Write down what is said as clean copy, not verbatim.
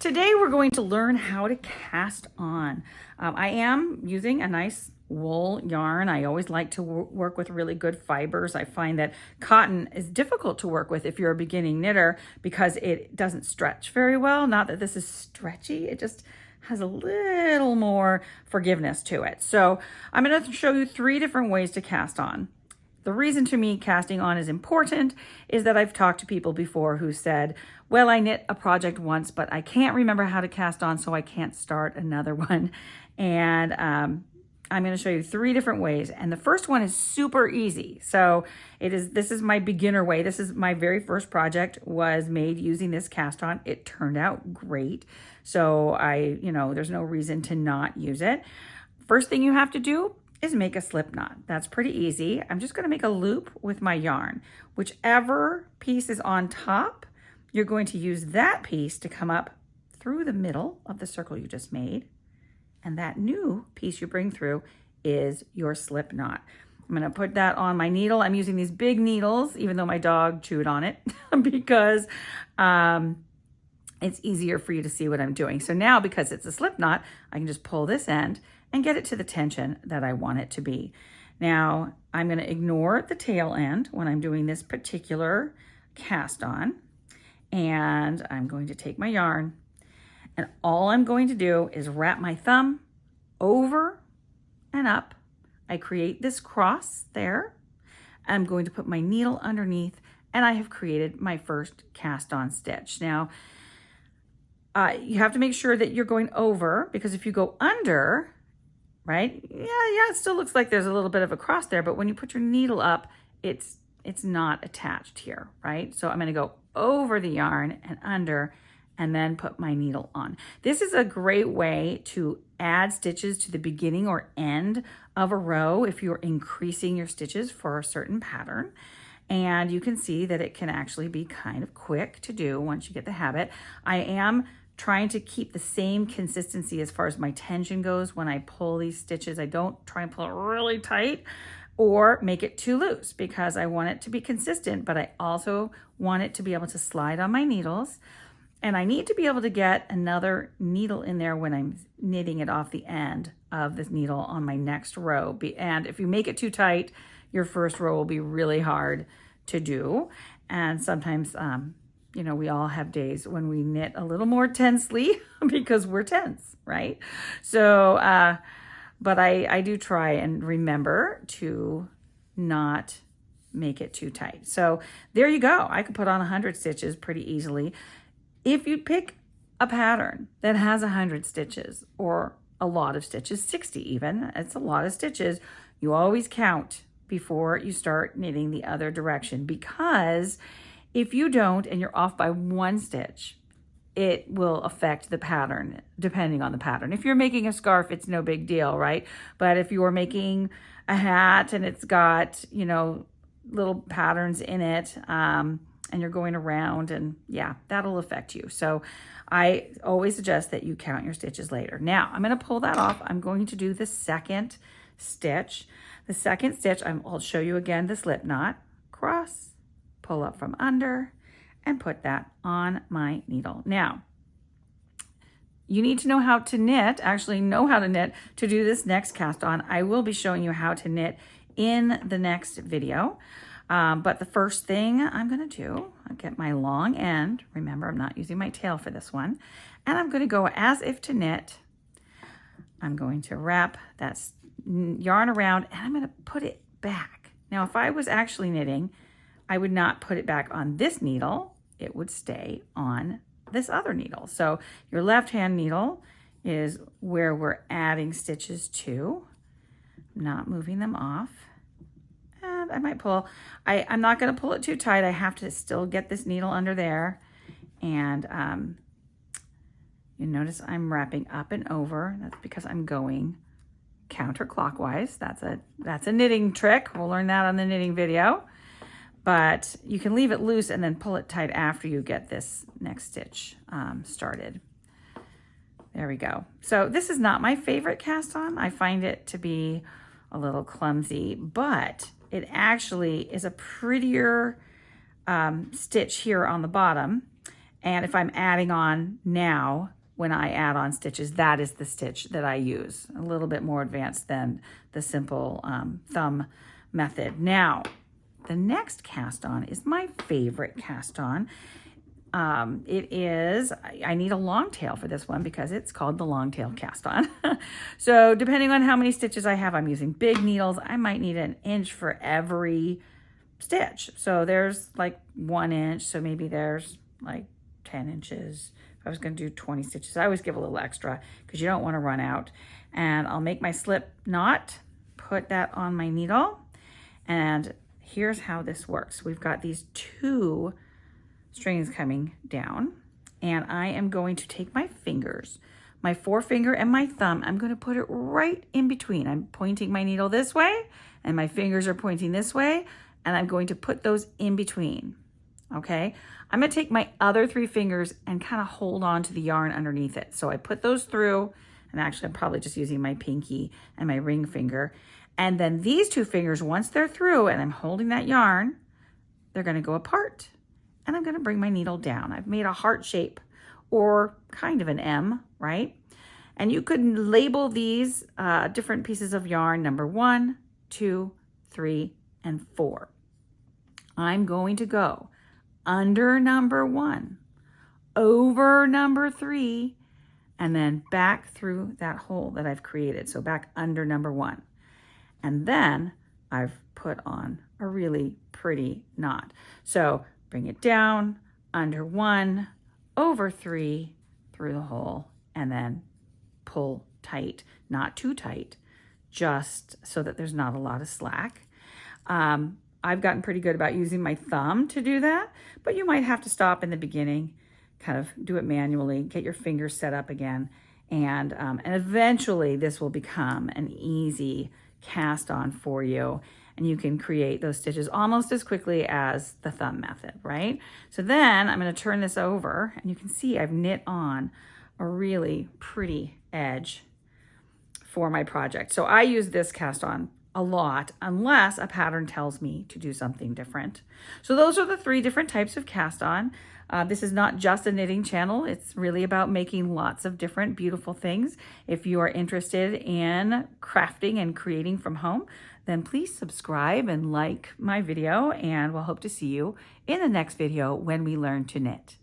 Today we're going to learn how to cast on. I am using a nice wool yarn. I always like to work with really good fibers. I find that cotton is difficult to work with if you're a beginning knitter because it doesn't stretch very well. Not that this is stretchy, it just has a little more forgiveness to it. So I'm going to show you 3 different ways to cast on. The reason to me casting on is important is that I've talked to people before who said, well, I knit a project once, but I can't remember how to cast on, so I can't start another one. And I'm going to show you 3 different ways. And the first one is super easy. So this is my beginner way. This is my very first project was made using this cast on. It turned out great. So there's no reason to not use it. First thing you have to do is make a slip knot. That's pretty easy. I'm just going to make a loop with my yarn. Whichever piece is on top, you're going to use that piece to come up through the middle of the circle you just made. And that new piece you bring through is your slip knot. I'm going to put that on my needle. I'm using these big needles, even though my dog chewed on it, because it's easier for you to see what I'm doing. So now, because it's a slip knot, I can just pull this end and get it to the tension that I want it to be. Now, I'm going to ignore the tail end when I'm doing this particular cast on. And I'm going to take my yarn, and all I'm going to do is wrap my thumb over and up. I create this cross there. I'm going to put my needle underneath, and I have created my first cast on stitch. Now, you have to make sure that you're going over, because if you go under, right? Yeah, it still looks like there's a little bit of a cross there, but when you put your needle up, it's not attached here, right? So I'm going to go over the yarn and under, and then put my needle on. This is a great way to add stitches to the beginning or end of a row if you're increasing your stitches for a certain pattern. And you can see that it can actually be kind of quick to do once you get the habit. I am trying to keep the same consistency as far as my tension goes when I pull these stitches. I don't try and pull it really tight or make it too loose, because I want it to be consistent, but I also want it to be able to slide on my needles. And I need to be able to get another needle in there when I'm knitting it off the end of this needle on my next row. And if you make it too tight, your first row will be really hard to do. And sometimes, we all have days when we knit a little more tensely because we're tense, right? So, but I do try and remember to not make it too tight. So there you go. I could put on 100 stitches pretty easily. If you pick a pattern that has 100 stitches or a lot of stitches, 60 even, it's a lot of stitches, you always count before you start knitting the other direction, because if you don't and you're off by 1 stitch, it will affect the pattern depending on the pattern. If you're making a scarf, it's no big deal, right? But if you're making a hat and it's got, little patterns in it, and you're going around, and yeah, that'll affect you. So I always suggest that you count your stitches later. Now I'm going to pull that off. I'm going to do the second stitch. The second stitch, I'll show you again the slip knot, cross, pull up from under, and put that on my needle. Now, you need to know how to knit, to do this next cast on. I will be showing you how to knit in the next video. But the first thing I'm going to do, I'll get my long end. Remember, I'm not using my tail for this one. And I'm going to go as if to knit. I'm going to wrap that yarn around, and I'm going to put it back. Now, if I was actually knitting, I would not put it back on this needle. It would stay on this other needle. So your left hand needle is where we're adding stitches to. I'm not moving them off. And I might pull, I'm not going to pull it too tight. I have to still get this needle under there. And you notice I'm wrapping up and over. That's because I'm going counterclockwise. That's a knitting trick. We'll learn that on the knitting video. But you can leave it loose and then pull it tight after you get this next stitch started. There we go. So this is not my favorite cast on. I find it to be a little clumsy, but it actually is a prettier stitch here on the bottom. And if I'm adding on now, when I add on stitches, that is the stitch that I use. A little bit more advanced than the simple thumb method. Now, the next cast on is my favorite cast on. It is, I need a long tail for this one because it's called the long tail cast on. So depending on how many stitches I have, I'm using big needles. I might need 1 inch for every stitch. So there's like 1 inch. So maybe there's like 10 inches. If I was going to do 20 stitches, I always give a little extra because you don't want to run out. And I'll make my slip knot, put that on my needle. And here's how this works. We've got these 2 strings coming down, and I am going to take my fingers, my forefinger and my thumb, I'm going to put it right in between. I'm pointing my needle this way and my fingers are pointing this way, and I'm going to put those in between. Okay, I'm going to take my other 3 fingers and kind of hold on to the yarn underneath it. So I put those through, and actually I'm probably just using my pinky and my ring finger. And then these 2 fingers, once they're through and I'm holding that yarn, they're going to go apart. And I'm going to bring my needle down. I've made a heart shape or kind of an M, right? And you could label these different pieces of yarn, number 1, 2, 3, and 4. I'm going to go under number 1, over number 3, and then back through that hole that I've created. So back under number 1. And then I've put on a really pretty knot. So bring it down, under 1, over 3, through the hole, and then pull tight, not too tight, just so that there's not a lot of slack. I've gotten pretty good about using my thumb to do that, but you might have to stop in the beginning, kind of do it manually, get your fingers set up again, and eventually this will become an easy cast on for you. And you can create those stitches almost as quickly as the thumb method, right? So then I'm going to turn this over, and you can see I've knit on a really pretty edge for my project. So I use this cast on a lot unless a pattern tells me to do something different. So those are the 3 different types of cast on. This is not just a knitting channel. It's really about making lots of different beautiful things. If you are interested in crafting and creating from home, then please subscribe and like my video, and we'll hope to see you in the next video when we learn to knit.